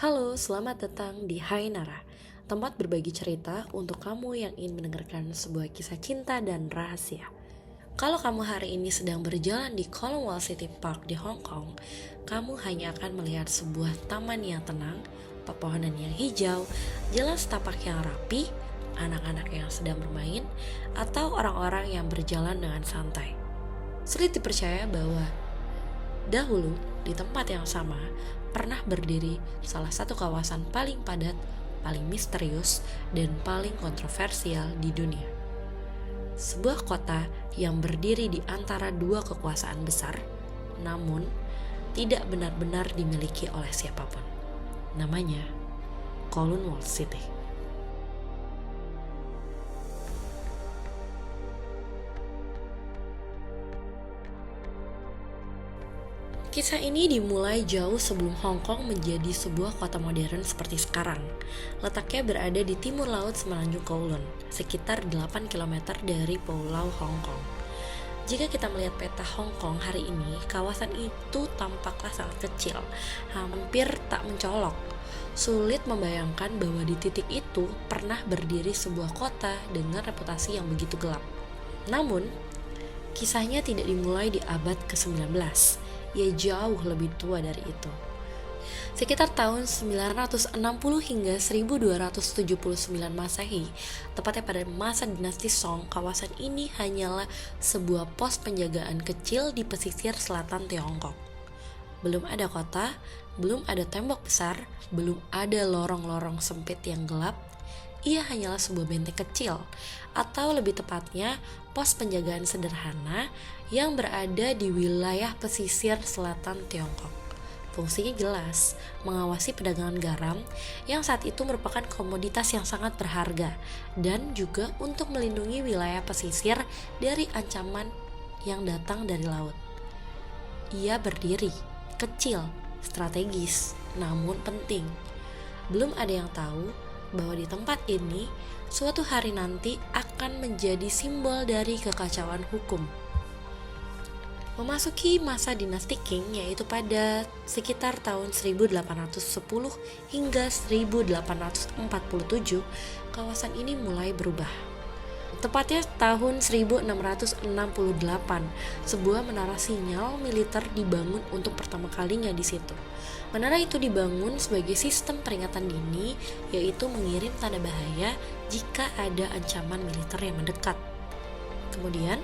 Halo, selamat datang di Hai Nara, tempat berbagi cerita untuk kamu yang ingin mendengarkan sebuah kisah cinta dan rahasia. Kalau kamu hari ini sedang berjalan di Cornwall City Park di Hong Kong, kamu hanya akan melihat sebuah taman yang tenang, pepohonan yang hijau, jalan setapak yang rapi, anak-anak yang sedang bermain, atau orang-orang yang berjalan dengan santai. Sulit dipercaya bahwa dahulu, di tempat yang sama, pernah berdiri salah satu kawasan paling padat, paling misterius, dan paling kontroversial di dunia. Sebuah kota yang berdiri di antara dua kekuasaan besar, namun tidak benar-benar dimiliki oleh siapapun. Namanya Cornwall City. Kisah ini dimulai jauh sebelum Hong Kong menjadi sebuah kota modern seperti sekarang. Letaknya berada di timur laut Semenanjung Kowloon, sekitar 8 km dari Pulau Hong Kong. Jika kita melihat peta Hong Kong hari ini, kawasan itu tampaklah sangat kecil, hampir tak mencolok. Sulit membayangkan bahwa di titik itu pernah berdiri sebuah kota dengan reputasi yang begitu gelap. Namun, kisahnya tidak dimulai di abad ke-19. Ia jauh lebih tua dari itu. Sekitar tahun 960 hingga 1279 Masehi, tepatnya pada masa dinasti Song, kawasan ini hanyalah sebuah pos penjagaan kecil di pesisir selatan Tiongkok. Belum ada kota, belum ada tembok besar, belum ada lorong-lorong sempit yang gelap. Ia hanyalah sebuah benteng kecil, atau lebih tepatnya pos penjagaan sederhana yang berada di wilayah pesisir selatan Tiongkok. Fungsinya jelas, mengawasi perdagangan garam yang saat itu merupakan komoditas yang sangat berharga, dan juga untuk melindungi wilayah pesisir dari ancaman yang datang dari laut. Ia berdiri, kecil, strategis, namun penting. Belum ada yang tahu bahwa di tempat ini suatu hari nanti akan menjadi simbol dari kekacauan hukum. Memasuki masa dinasti Qing, yaitu pada sekitar tahun 1810 hingga 1847, kawasan ini mulai berubah. Tepatnya tahun 1668, sebuah menara sinyal militer dibangun untuk pertama kalinya di situ. Menara itu dibangun sebagai sistem peringatan dini, yaitu mengirim tanda bahaya jika ada ancaman militer yang mendekat. Kemudian,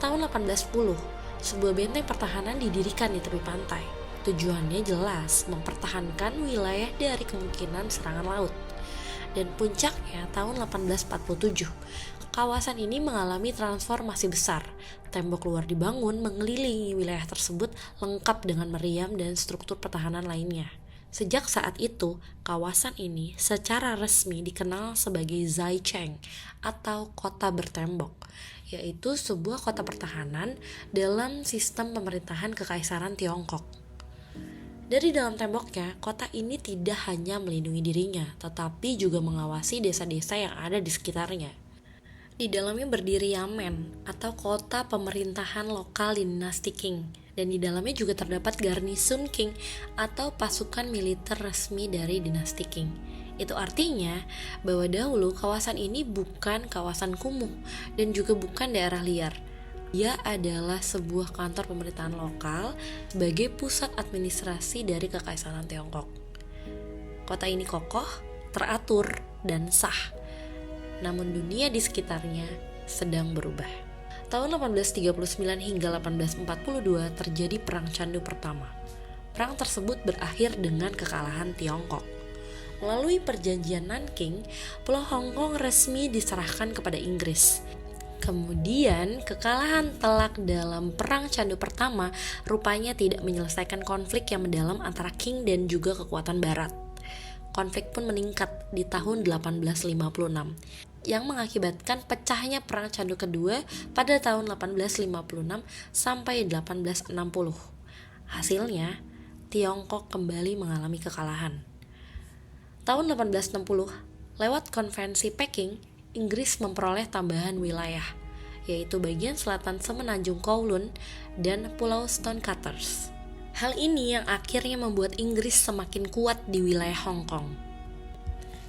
tahun 1810, sebuah benteng pertahanan didirikan di tepi pantai. Tujuannya jelas, mempertahankan wilayah dari kemungkinan serangan laut. Dan puncaknya tahun 1847, kawasan ini mengalami transformasi besar. Tembok luar dibangun mengelilingi wilayah tersebut lengkap dengan meriam dan struktur pertahanan lainnya. Sejak saat itu, kawasan ini secara resmi dikenal sebagai Zaicheng atau kota bertembok, yaitu sebuah kota pertahanan dalam sistem pemerintahan Kekaisaran Tiongkok. Dari dalam temboknya, kota ini tidak hanya melindungi dirinya, tetapi juga mengawasi desa-desa yang ada di sekitarnya. Di dalamnya berdiri Yamen, atau kota pemerintahan lokal dinasti Qing, dan di dalamnya juga terdapat garnison Qing, atau pasukan militer resmi dari dinasti Qing. Itu artinya bahwa dahulu kawasan ini bukan kawasan kumuh, dan juga bukan daerah liar. Ia adalah sebuah kantor pemerintahan lokal sebagai pusat administrasi dari Kekaisaran Tiongkok. Kota ini kokoh, teratur, dan sah. Namun dunia di sekitarnya sedang berubah. Tahun 1839 hingga 1842 terjadi Perang Candu pertama. Perang tersebut berakhir dengan kekalahan Tiongkok. Melalui perjanjian Nanking, Pulau Hong Kong resmi diserahkan kepada Inggris. Kemudian, kekalahan telak dalam Perang Candu pertama rupanya tidak menyelesaikan konflik yang mendalam antara Qing dan juga kekuatan Barat. Konflik pun meningkat di tahun 1856, yang mengakibatkan pecahnya Perang Candu kedua pada tahun 1856 sampai 1860. Hasilnya, Tiongkok kembali mengalami kekalahan. Tahun 1860, lewat konvensi Peking, Inggris memperoleh tambahan wilayah, yaitu bagian selatan Semenanjung Kowloon dan Pulau Stonecutters. Hal ini yang akhirnya membuat Inggris semakin kuat di wilayah Hong Kong.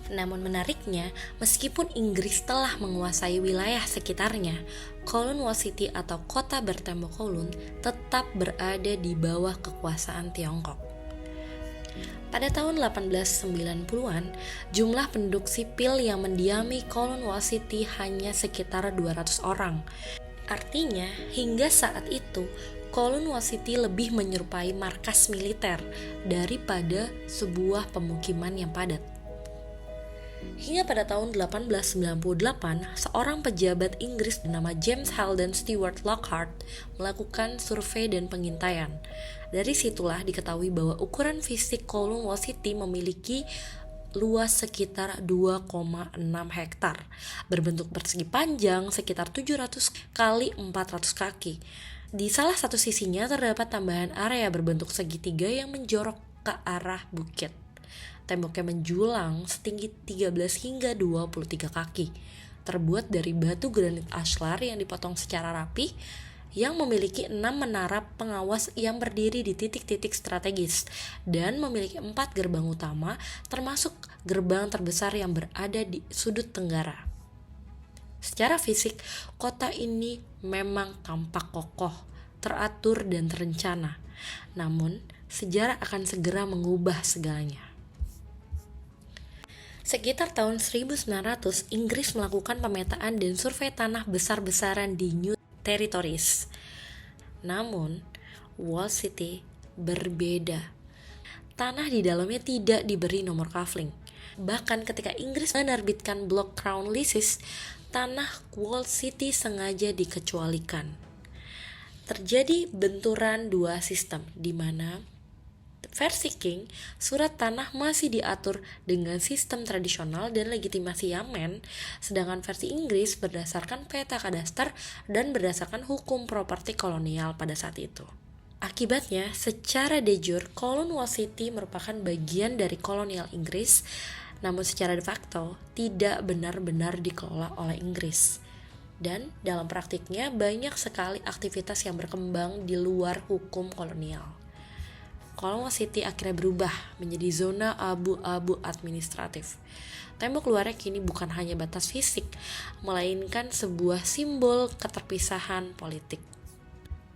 Namun menariknya, meskipun Inggris telah menguasai wilayah sekitarnya, Kowloon Walled City atau kota bertembok Kowloon tetap berada di bawah kekuasaan Tiongkok. Pada tahun 1890-an, jumlah penduduk sipil yang mendiami Kowloon Walled City hanya sekitar 200 orang. Artinya, hingga saat itu, Kowloon Walled City lebih menyerupai markas militer daripada sebuah pemukiman yang padat. Hingga pada tahun 1898, seorang pejabat Inggris bernama James Halden Stewart Lockhart melakukan survei dan pengintaian. Dari situlah diketahui bahwa ukuran fisik Kowloon Walled City memiliki luas sekitar 2,6 hektar, berbentuk persegi panjang sekitar 700 kali 400 kaki. Di salah satu sisinya terdapat tambahan area berbentuk segitiga yang menjorok ke arah bukit. Temboknya menjulang setinggi 13 hingga 23 kaki, terbuat dari batu granit ashlar yang dipotong secara rapi, yang memiliki 6 menara pengawas yang berdiri di titik-titik strategis, dan memiliki 4 gerbang utama, termasuk gerbang terbesar yang berada di sudut tenggara. Secara fisik, kota ini memang tampak kokoh, teratur, dan terencana. Namun, sejarah akan segera mengubah segalanya. Sekitar tahun 1900, Inggris melakukan pemetaan dan survei tanah besar-besaran di New Territories. Namun, Walled City berbeda. Tanah di dalamnya tidak diberi nomor kafling. Bahkan ketika Inggris menerbitkan Block Crown Leases, tanah Walled City sengaja dikecualikan. Terjadi benturan dua sistem, di mana versi King, surat tanah masih diatur dengan sistem tradisional dan legitimasi Yamen, sedangkan versi Inggris berdasarkan peta kadaster dan berdasarkan hukum properti kolonial pada saat itu. Akibatnya, secara de jure, Kowloon Walled City merupakan bagian dari kolonial Inggris, namun secara de facto tidak benar-benar dikelola oleh Inggris. Dan dalam praktiknya banyak sekali aktivitas yang berkembang di luar hukum kolonial. Kowloon Walled City akhirnya berubah menjadi zona abu-abu administratif. Tembok luarnya kini bukan hanya batas fisik, melainkan sebuah simbol keterpisahan politik.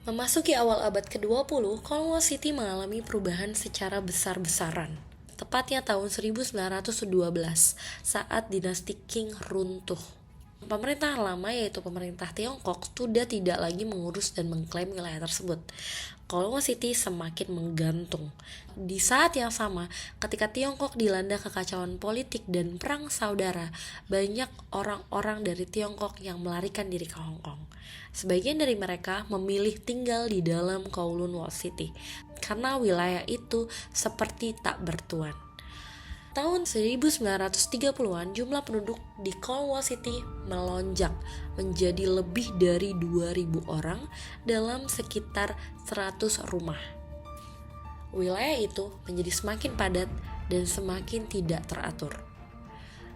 Memasuki awal abad ke-20, Kowloon Walled City mengalami perubahan secara besar-besaran. Tepatnya tahun 1912, saat dinasti Qing runtuh. Pemerintah lama, yaitu pemerintah Tiongkok, sudah tidak lagi mengurus dan mengklaim wilayah tersebut. Kowloon Walled City semakin menggantung. Di saat yang sama, ketika Tiongkok dilanda kekacauan politik dan perang saudara, banyak orang-orang dari Tiongkok yang melarikan diri ke Hong Kong. Sebagian dari mereka memilih tinggal di dalam Kowloon Walled City, karena wilayah itu seperti tak bertuan. Tahun 1930-an, jumlah penduduk di Kowloon Walled City melonjak menjadi lebih dari 2.000 orang dalam sekitar 100 rumah. Wilayah itu menjadi semakin padat dan semakin tidak teratur.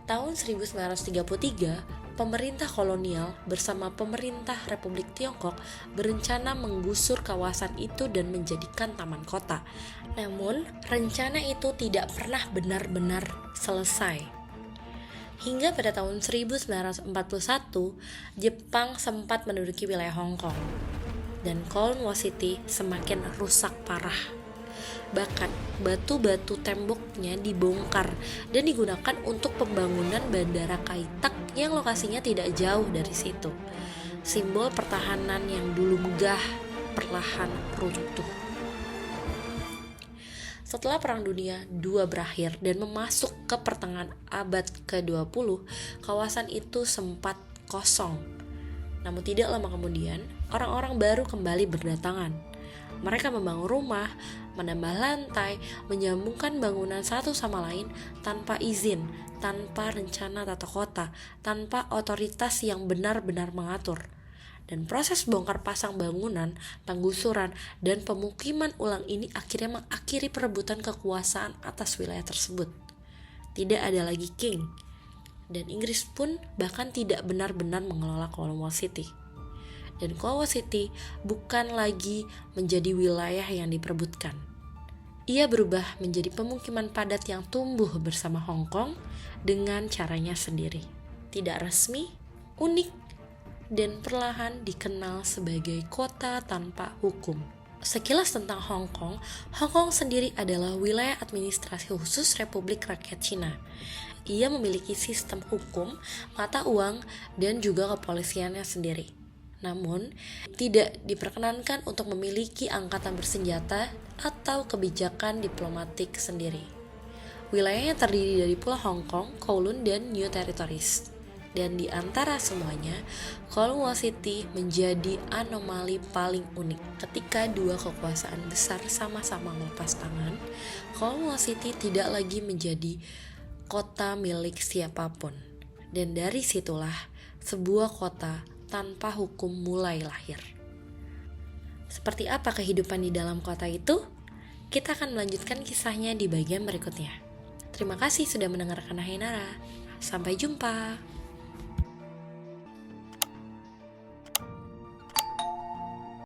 Tahun 1933, pemerintah kolonial bersama pemerintah Republik Tiongkok berencana menggusur kawasan itu dan menjadikan taman kota. Namun, rencana itu tidak pernah benar-benar selesai. Hingga pada tahun 1941, Jepang sempat menduduki wilayah Hong Kong, dan Kowloon Walled City semakin rusak parah. Bahkan, batu-batu temboknya dibongkar dan digunakan untuk pembangunan Bandara Kai Tak yang lokasinya tidak jauh dari situ. Simbol pertahanan yang dulu megah perlahan runtuh. Setelah Perang Dunia II berakhir dan memasuk ke pertengahan abad ke-20, kawasan itu sempat kosong. Namun tidak lama kemudian, orang-orang baru kembali berdatangan. Mereka membangun rumah, menambah lantai, menyambungkan bangunan satu sama lain tanpa izin, tanpa rencana tata kota, tanpa otoritas yang benar-benar mengatur. Dan proses bongkar pasang bangunan, penggusuran, dan pemukiman ulang ini akhirnya mengakhiri perebutan kekuasaan atas wilayah tersebut. Tidak ada lagi King, dan Inggris pun bahkan tidak benar-benar mengelola Kowloon Walled City. Dan Kowloon Walled City bukan lagi menjadi wilayah yang diperebutkan. Ia berubah menjadi pemukiman padat yang tumbuh bersama Hong Kong dengan caranya sendiri. Tidak resmi, unik, dan perlahan dikenal sebagai kota tanpa hukum. Sekilas tentang Hong Kong, Hong Kong sendiri adalah wilayah administrasi khusus Republik Rakyat Cina. Ia memiliki sistem hukum, mata uang, dan juga kepolisiannya sendiri. Namun, tidak diperkenankan untuk memiliki angkatan bersenjata atau kebijakan diplomatik sendiri. Wilayahnya terdiri dari Pulau Hong Kong, Kowloon, dan New Territories. Dan di antara semuanya, Kowloon City menjadi anomali paling unik. Ketika dua kekuasaan besar sama-sama melepas tangan, Kowloon City tidak lagi menjadi kota milik siapapun. Dan dari situlah sebuah kota tanpa hukum mulai lahir. Seperti apa kehidupan di dalam kota itu? Kita akan melanjutkan kisahnya di bagian berikutnya. Terima kasih sudah mendengarkan Hainara. Sampai jumpa.